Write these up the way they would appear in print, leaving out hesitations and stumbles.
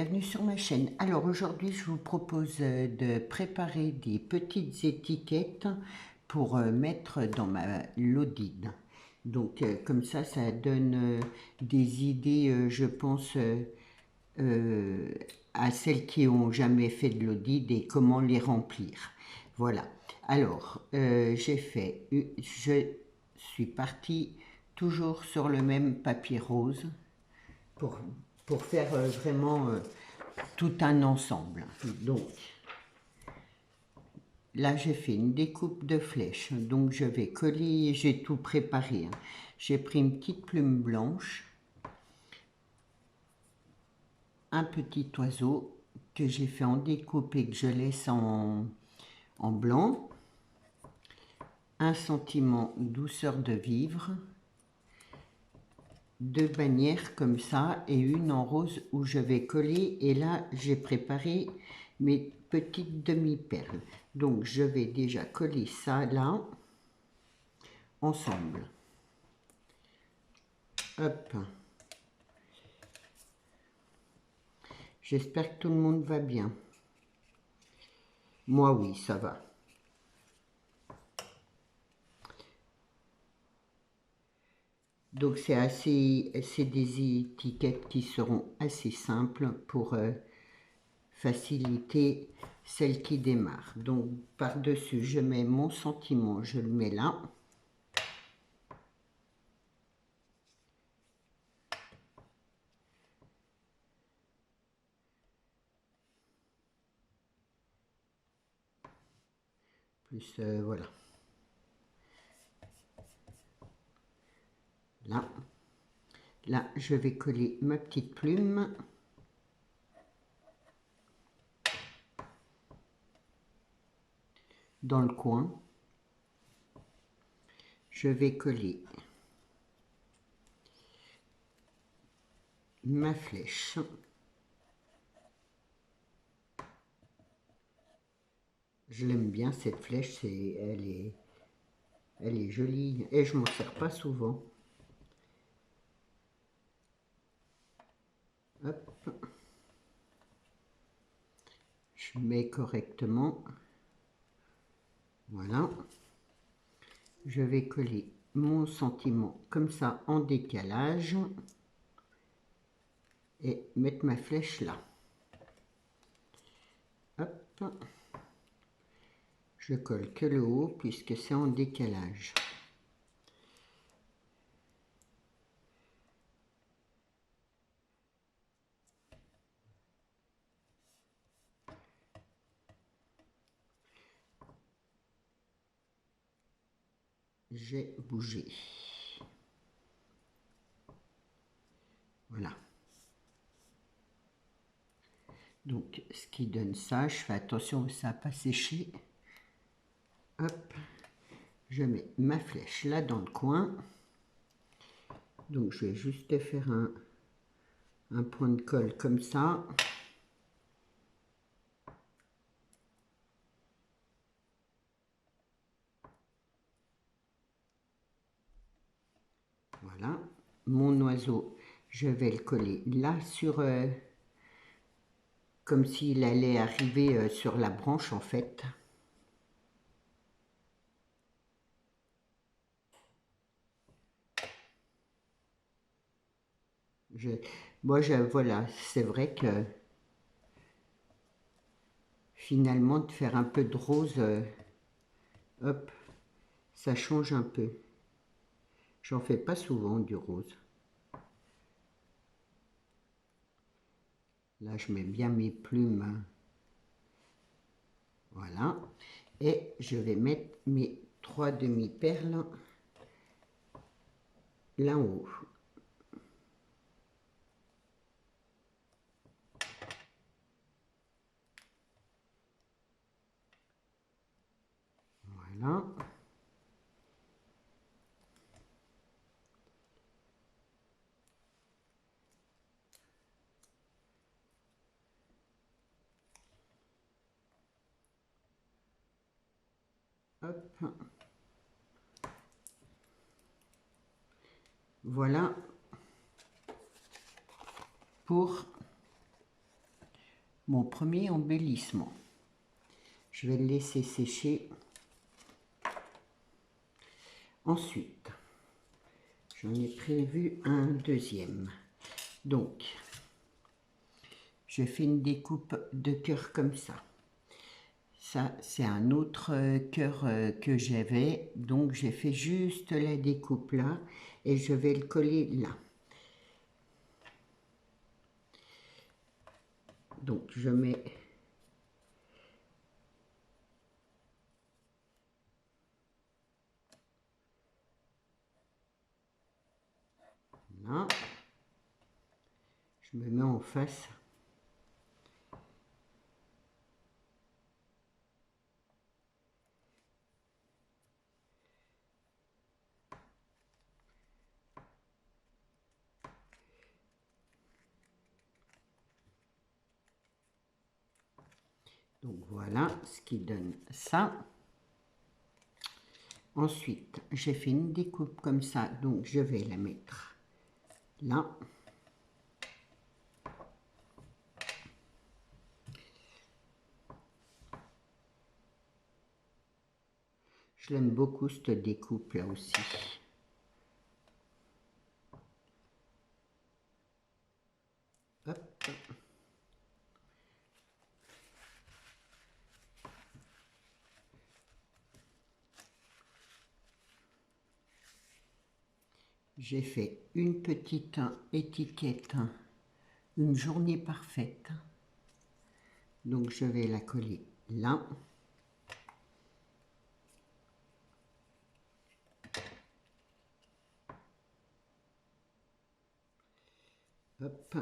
bienvenue sur ma chaîne. Alors aujourd'hui je vous propose de préparer des petites étiquettes pour mettre dans ma Lodine. Donc comme ça donne des idées je pense à celles qui n'ont jamais fait de Lodine et comment les remplir. Voilà. Alors je suis partie toujours sur le même papier rose pour, pour faire vraiment tout un ensemble. Donc là j'ai fait une découpe de flèches, donc je vais coller, j'ai tout préparé, hein. J'ai pris une petite plume blanche, un petit oiseau que j'ai fait en découpe et que je laisse en blanc, un sentiment douceur de vivre, deux bannières comme ça et une en rose où je vais coller, et là j'ai préparé mes petites demi-perles. Donc je vais déjà coller ça là ensemble. Hop. J'espère que tout le monde va bien. Moi oui, ça va. Donc c'est des étiquettes qui seront assez simples pour faciliter celle qui démarre. Donc par-dessus, je mets mon sentiment, je le mets là. Plus voilà. Là, je vais coller ma petite plume. Dans le coin. Je vais coller ma flèche. Je l'aime bien cette flèche, elle est jolie et je m'en sers pas souvent. Hop. Je mets correctement. Voilà. Je vais coller mon sentiment comme ça en décalage et mettre ma flèche là. Hop. Je colle que le haut puisque c'est en décalage. J'ai bougé. Voilà. Donc, ce qui donne ça, je fais attention que ça n'a pas séché. Hop, je mets ma flèche là dans le coin. Donc, je vais juste faire un point de colle comme ça. Voilà. Mon oiseau, je vais le coller là sur... comme s'il allait arriver sur la branche en fait. Voilà, c'est vrai que finalement de faire un peu de rose, hop, ça change un peu. J'en fais pas souvent du rose. Là, je mets bien mes plumes. Voilà. Et je vais mettre mes 3 demi-perles là en haut. Voilà. Hop. Voilà pour mon premier embellissement. Je vais le laisser sécher. Ensuite, j'en ai prévu un deuxième. Donc, je fais une découpe de cœur comme ça. Ça, c'est un autre cœur que j'avais. Donc, j'ai fait juste la découpe là et je vais le coller là. Donc, je mets... Là. Je me mets en face. Donc voilà ce qui donne ça. Ensuite, j'ai fait une découpe comme ça, donc je vais la mettre là. Je l'aime beaucoup cette découpe là aussi. Hop. J'ai fait une petite étiquette, une journée parfaite. Donc je vais la coller là.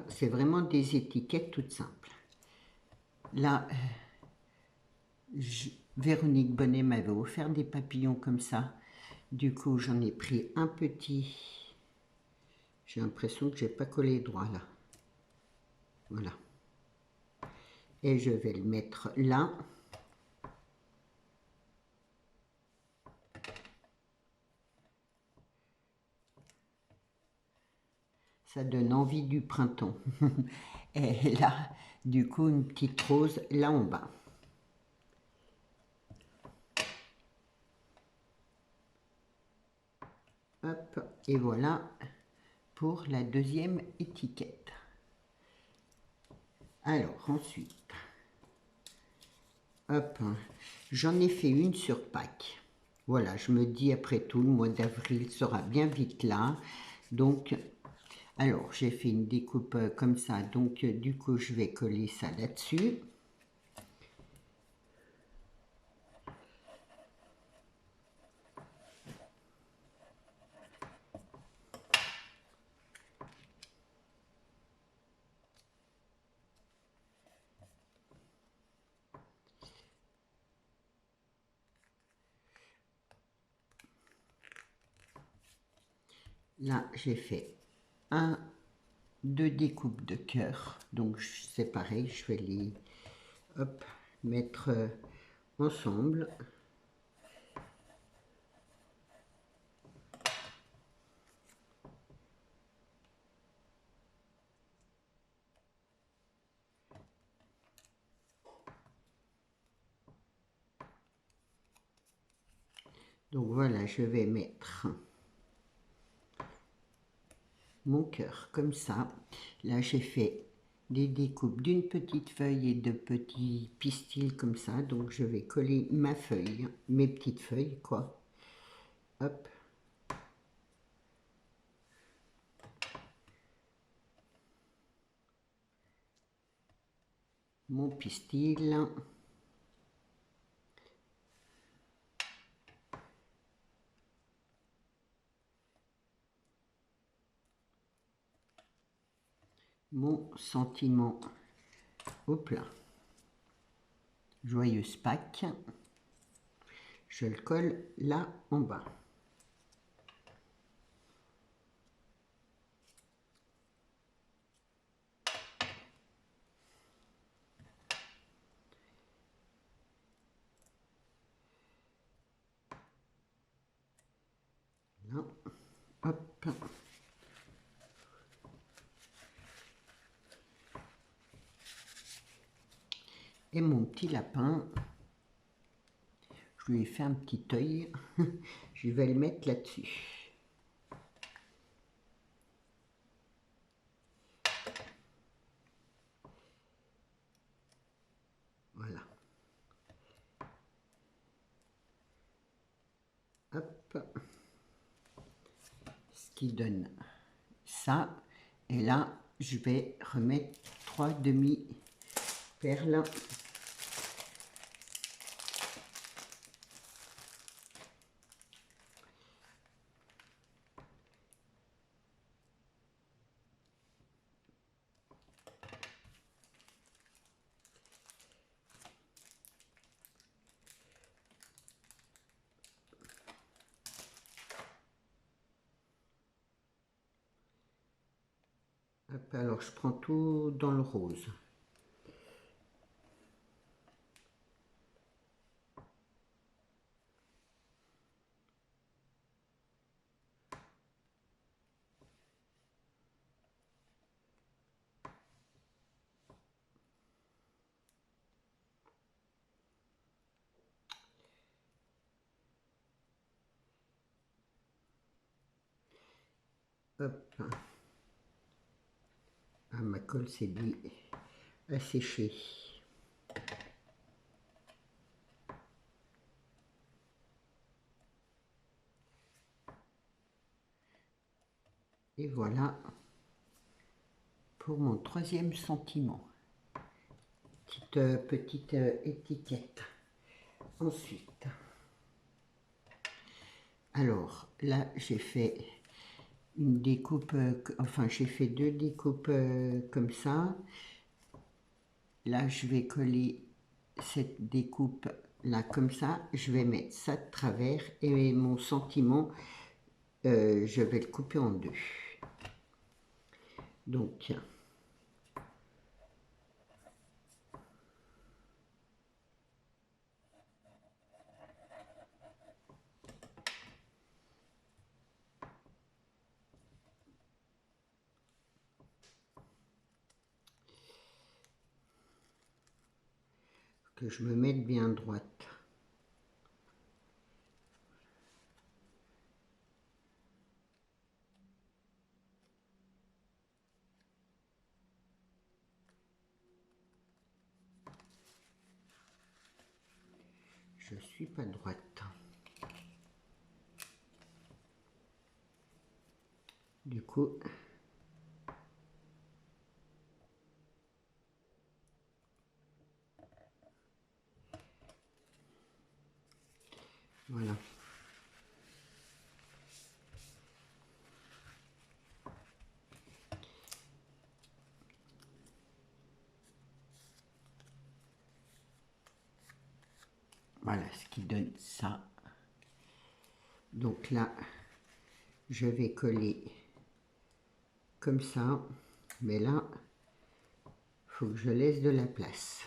C'est vraiment des étiquettes toutes simples. Là, Véronique Bonnet m'avait offert des papillons comme ça. Du coup, j'en ai pris un petit. J'ai l'impression que j'ai pas collé droit là. Voilà. Et je vais le mettre là. Ça donne envie du printemps. Et là, du coup, une petite rose là en bas. Hop, et voilà pour la deuxième étiquette. Alors, ensuite, hop, j'en ai fait une sur Pâques. Voilà, je me dis, après tout, le mois d'avril sera bien vite là. Donc, alors, j'ai fait une découpe comme ça. Donc, du coup, je vais coller ça là-dessus. Là, j'ai fait deux découpes de cœur. Donc, c'est pareil, je vais les mettre ensemble. Donc, voilà, je vais mettre mon cœur comme ça. Là, j'ai fait des découpes d'une petite feuille et de petits pistils comme ça. Donc, je vais coller ma feuille, mes petites feuilles, quoi. Hop. Mon pistil. Mon sentiment au plat. Joyeuse Pâques. Je le colle là en bas. Là. Hop. petit lapin. Je lui ai fait un petit œil. Je vais le mettre là-dessus. Voilà. Hop. Ce qui donne ça. Et là, je vais remettre 3 demi-perles. Hop, alors je prends tout dans le rose. Hop. Ah, ma colle s'est dit à sécher. Et voilà pour mon troisième sentiment. Petite étiquette. Ensuite, alors là j'ai fait une découpe, enfin j'ai fait 2 découpes comme ça. Là je vais coller cette découpe là comme ça, je vais mettre ça de travers et mon sentiment, je vais le couper en deux. Donc que je me mette bien droite. Je suis pas droite. Du coup, voilà. Voilà ce qui donne ça. Donc là, je vais coller comme ça, mais là, il faut que je laisse de la place.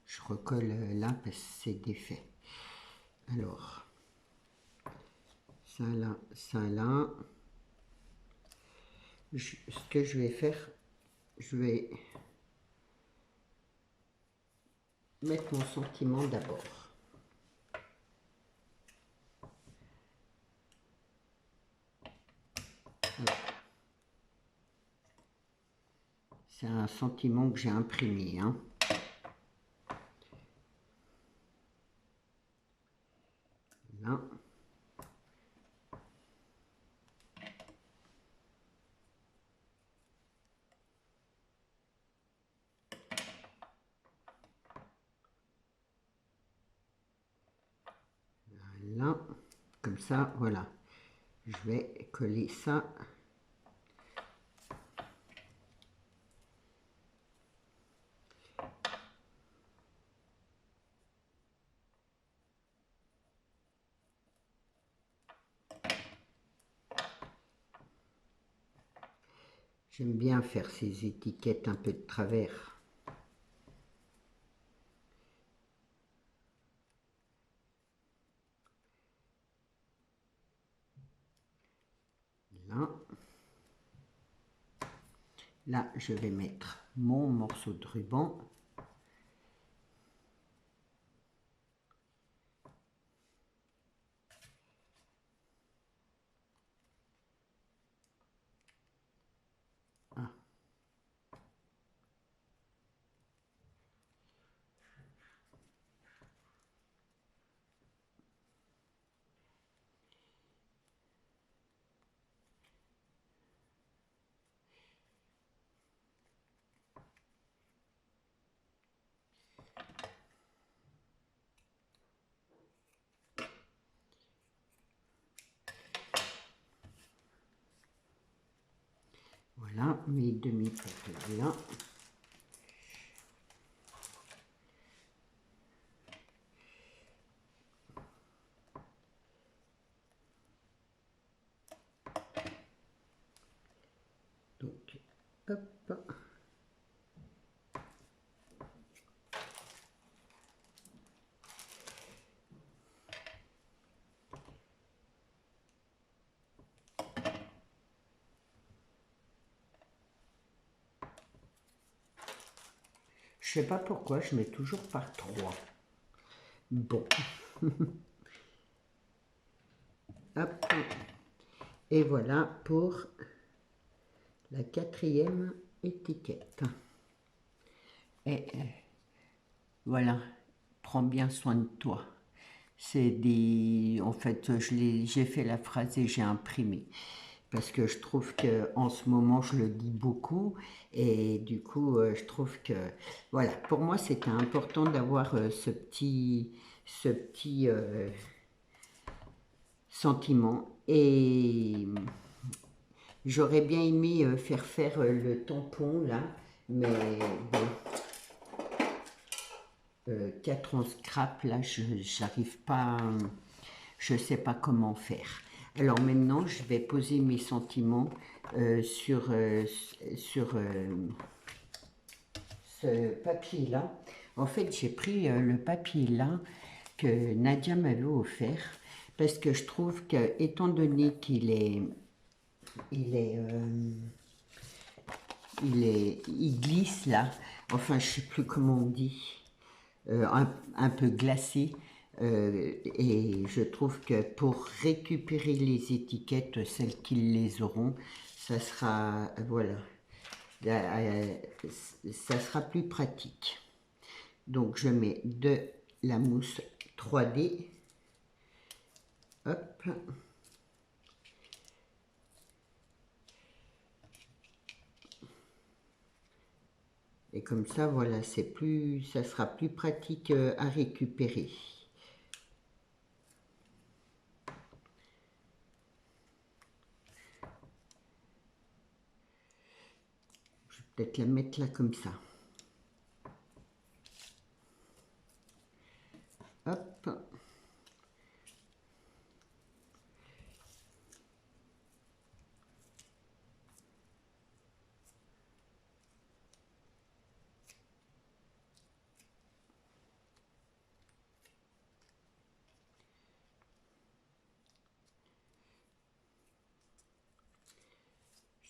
Je recolle là parce que c'est défait. Alors, ça là, ça là. Ce que je vais faire, je vais mettre mon sentiment d'abord. C'est un sentiment que j'ai imprimé, hein. Là. Là, comme ça, voilà. Je vais coller ça. J'aime bien faire ces étiquettes un peu de travers. Là. Là, je vais mettre mon morceau de ruban. Ah. Voilà mes demi-pétales là. Donc, hop. Je sais pas pourquoi, je mets toujours par 3. Bon. Hop. Et voilà pour la 4e étiquette. Et voilà, prends bien soin de toi. C'est des... En fait, j'ai fait la phrase et j'ai imprimé. Parce que je trouve qu'en ce moment, je le dis beaucoup. Et du coup, je trouve que... Voilà, pour moi, c'était important d'avoir ce petit sentiment. Et j'aurais bien aimé faire le tampon, là. Mais bon... 4 en scrap, là, j'arrive pas, je sais pas comment faire. Alors maintenant, je vais poser mes sentiments sur ce papier-là. En fait, j'ai pris le papier là que Nadia m'avait offert parce que je trouve que, étant donné il glisse là, enfin, je sais plus comment on dit. Un peu glacé. Et je trouve que pour récupérer les étiquettes, celles qui les auront, ça sera, voilà, ça sera plus pratique. Donc je mets de la mousse 3D. Hop. Et comme ça, voilà, ça sera plus pratique à récupérer. Je vais peut-être la mettre là comme ça. Hop.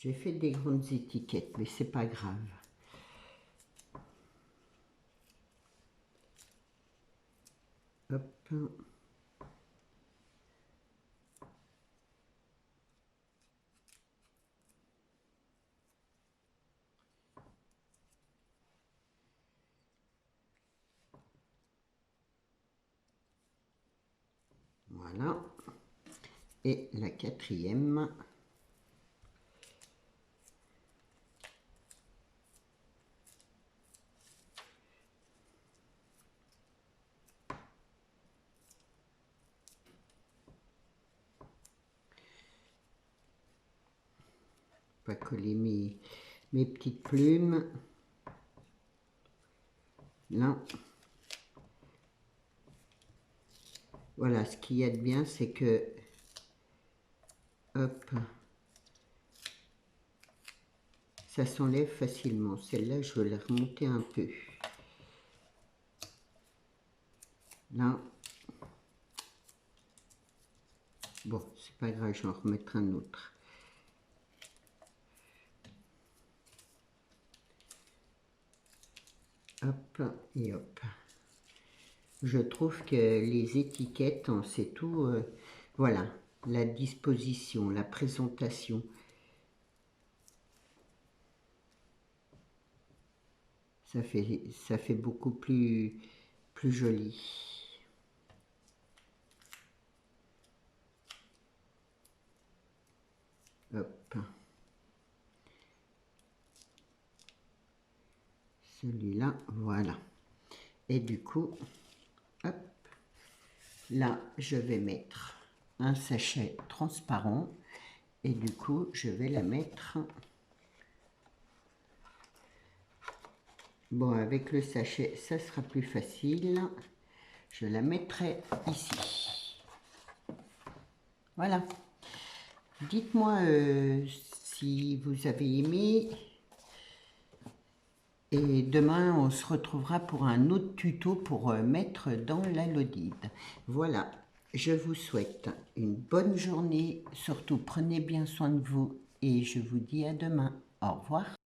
J'ai fait des grandes étiquettes, mais c'est pas grave. Hop. Voilà. Et la 4e. Pas coller mes petites plumes. Là. Voilà, ce qu'il y a de bien, c'est que, hop, ça s'enlève facilement. Celle-là, je vais la remonter un peu. Là. Bon, c'est pas grave, je vais en remettre un autre. Hop et hop. Je trouve que les étiquettes, on sait tout, voilà, la disposition, la présentation. Ça fait beaucoup plus joli. Hop. Celui-là, voilà. Et du coup, hop, là, je vais mettre un sachet transparent. Et du coup, je vais la mettre... Bon, avec le sachet, ça sera plus facile. Je la mettrai ici. Voilà. Dites-moi si vous avez aimé. Et demain, on se retrouvera pour un autre tuto pour mettre dans la Lodide. Voilà. Je vous souhaite une bonne journée. Surtout, prenez bien soin de vous. Et je vous dis à demain. Au revoir.